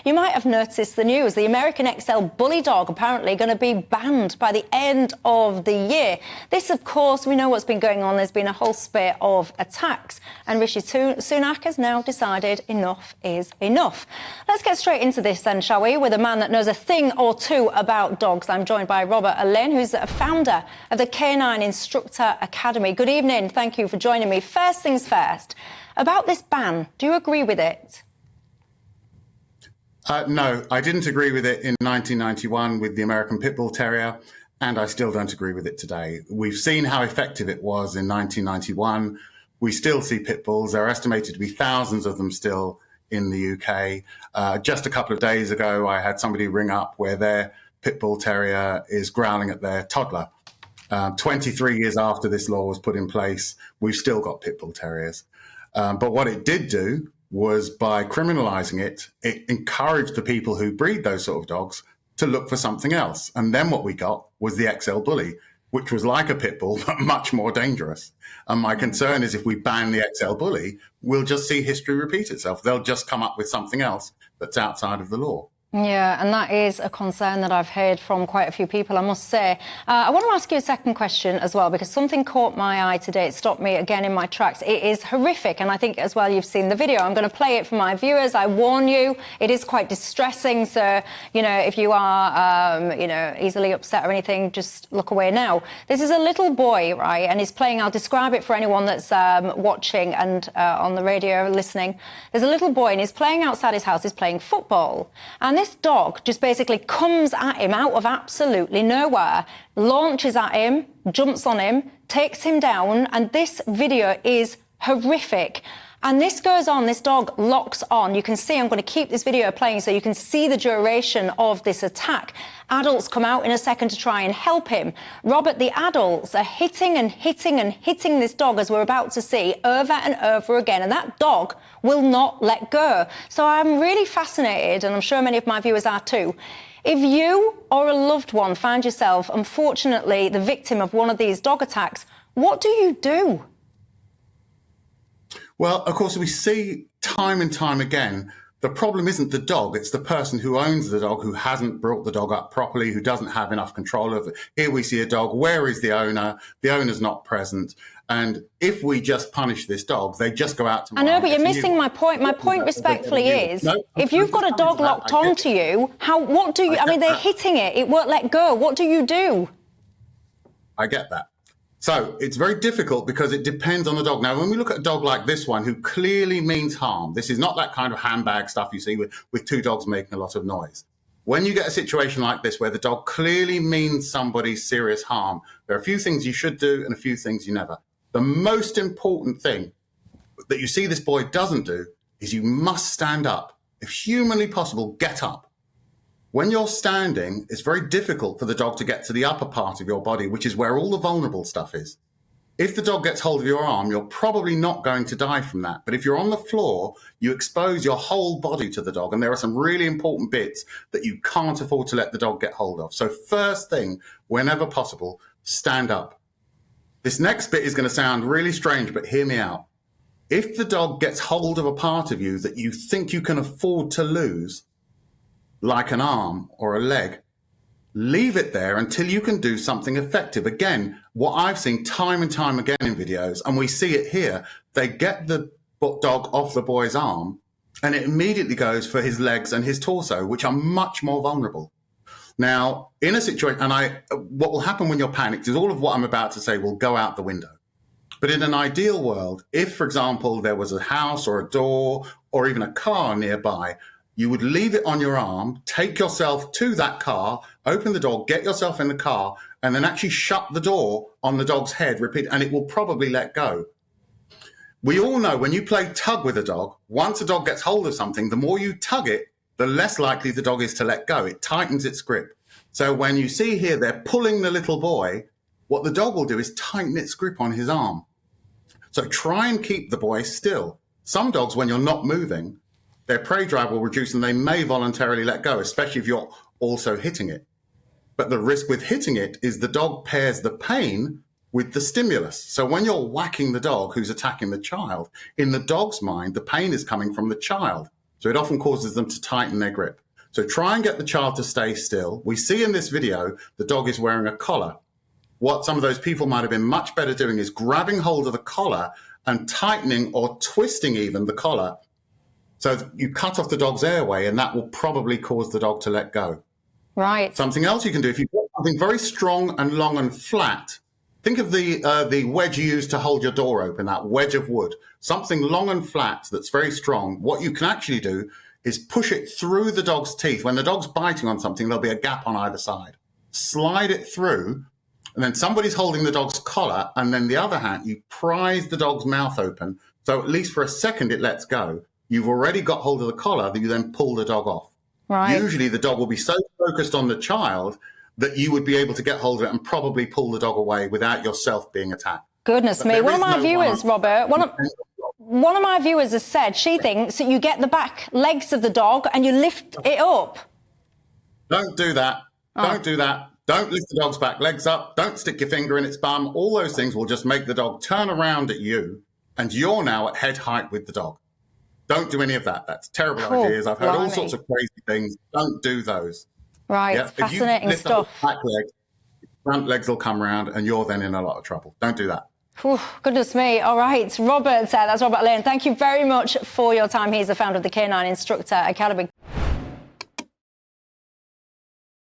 You might have noticed the news. The American XL Bully dog apparently going to be banned by the end of the year. This, of course, we know what's been going on. There's been a whole spate of attacks, and Rishi Sunak has now decided enough is enough. Let's get straight into this then, shall we, with a man that knows a thing or two about dogs. I'm joined by Alleyne, who's a founder of the Canine Instructor Academy. Good evening. Thank you for joining me. First things first, about this ban, do you agree with it? No, I didn't agree with it in 1991 with the American Pit Bull Terrier, and I still don't agree with it today. We've seen how effective it was in 1991. We still see pit bulls. There are estimated to be thousands of them still in the UK. Just a couple of days ago, I had somebody ring up where their pit bull terrier is growling at their toddler. 23 years after this law was put in place, we've still got pit bull terriers. But what it did do was, by criminalising it, it encouraged the people who breed those sort of dogs to look for something else. And then what we got was the XL Bully, which was like a pit bull, but much more dangerous. And my concern is if we ban the XL Bully, we'll just see history repeat itself. They'll just come up with something else that's outside of the law. Yeah, and that is a concern that I've heard from quite a few people, I must say. I want to ask you a second question as well, because something caught my eye today. It stopped me again in my tracks. It is horrific, and I think as well you've seen the video. I'm going to play it for my viewers. I warn you, it is quite distressing. So, you know, if you are, easily upset or anything, just look away now. This is a little boy, right, and he's playing. I'll describe it for anyone that's watching and on the radio listening. There's a little boy, and he's playing outside his house. He's playing football, and this dog just basically comes at him out of absolutely nowhere, launches at him, jumps on him, takes him down, and this video is horrific. And this goes on, this dog locks on. You can see, I'm going to keep this video playing so you can see the duration of this attack. Adults come out in a second to try and help him. Robert, the adults are hitting and hitting and hitting this dog, as we're about to see, over and over again. And that dog will not let go. So I'm really fascinated, and I'm sure many of my viewers are too. If you or a loved one find yourself, unfortunately, the victim of one of these dog attacks, what do you do? Well, of course, we see time and time again, the problem isn't the dog, it's the person who owns the dog, who hasn't brought the dog up properly, who doesn't have enough control of it. Here we see a dog, where is the owner? The owner's not present. And if we just punish this dog, they just go out to... I know, but you're missing my point. My point respectfully is, if you've got a dog locked onto you, what do you... I mean, they're hitting it, it won't let go. What do you do? I get that. So it's very difficult because it depends on the dog. Now, when we look at a dog like this one, who clearly means harm, this is not that kind of handbag stuff you see with two dogs making a lot of noise. When you get a situation like this, where the dog clearly means somebody serious harm, there are a few things you should do and a few things you never. The most important thing that you see this boy doesn't do is you must stand up. If humanly possible, get up. When you're standing, it's very difficult for the dog to get to the upper part of your body, which is where all the vulnerable stuff is. If the dog gets hold of your arm, you're probably not going to die from that. But if you're on the floor, you expose your whole body to the dog. And there are some really important bits that you can't afford to let the dog get hold of. So first thing, whenever possible, stand up. This next bit is going to sound really strange, but hear me out. If the dog gets hold of a part of you that you think you can afford to lose, like an arm or a leg, leave it there until you can do something effective. Again, what I've seen time and time again in videos, and we see it here, they get the dog off the boy's arm and it immediately goes for his legs and his torso, which are much more vulnerable. Now, in a situation, what will happen when you're panicked is all of what I'm about to say will go out the window. But in an ideal world, if, for example, there was a house or a door or even a car nearby, you would leave it on your arm, take yourself to that car, open the door, get yourself in the car, and then actually shut the door on the dog's head, repeat, and it will probably let go. We all know when you play tug with a dog, once a dog gets hold of something, the more you tug it, the less likely the dog is to let go. It tightens its grip. So when you see here, they're pulling the little boy, what the dog will do is tighten its grip on his arm. So try and keep the boy still. Some dogs, when you're not moving, their prey drive will reduce and they may voluntarily let go, especially if you're also hitting it. But the risk with hitting it is the dog pairs the pain with the stimulus. So when you're whacking the dog who's attacking the child, in the dog's mind, the pain is coming from the child. So it often causes them to tighten their grip. So try and get the child to stay still. We see in this video, the dog is wearing a collar. What some of those people might have been much better doing is grabbing hold of the collar and tightening or twisting even the collar. So you cut off the dog's airway, and that will probably cause the dog to let go. Right. Something else you can do, if you've got something very strong and long and flat, think of the wedge you use to hold your door open, that wedge of wood. Something long and flat that's very strong. What you can actually do is push it through the dog's teeth. When the dog's biting on something, there'll be a gap on either side. Slide it through, and then somebody's holding the dog's collar, and then the other hand, you prise the dog's mouth open, so at least for a second it lets go. You've already got hold of the collar, that you then pull the dog off. Right. Usually the dog will be so focused on the child that you would be able to get hold of it and probably pull the dog away without yourself being attacked. Goodness me. One of my viewers, Robert, one of my viewers has said she thinks that you get the back legs of the dog and you lift it up. Don't do that. Don't do that. Don't lift the dog's back legs up. Don't stick your finger in its bum. All those things will just make the dog turn around at you, and you're now at head height with the dog. Don't do any of that. That's terrible ideas. I've heard all sorts of crazy things. Don't do those. Right. Yeah? Fascinating if you lift stuff. the back legs, front legs will come around, and you're then in a lot of trouble. Don't do that. Whew, goodness me. All right. Robert, that's Robert Alleyne. Thank you very much for your time. He's the founder of the Canine Instructor Academy.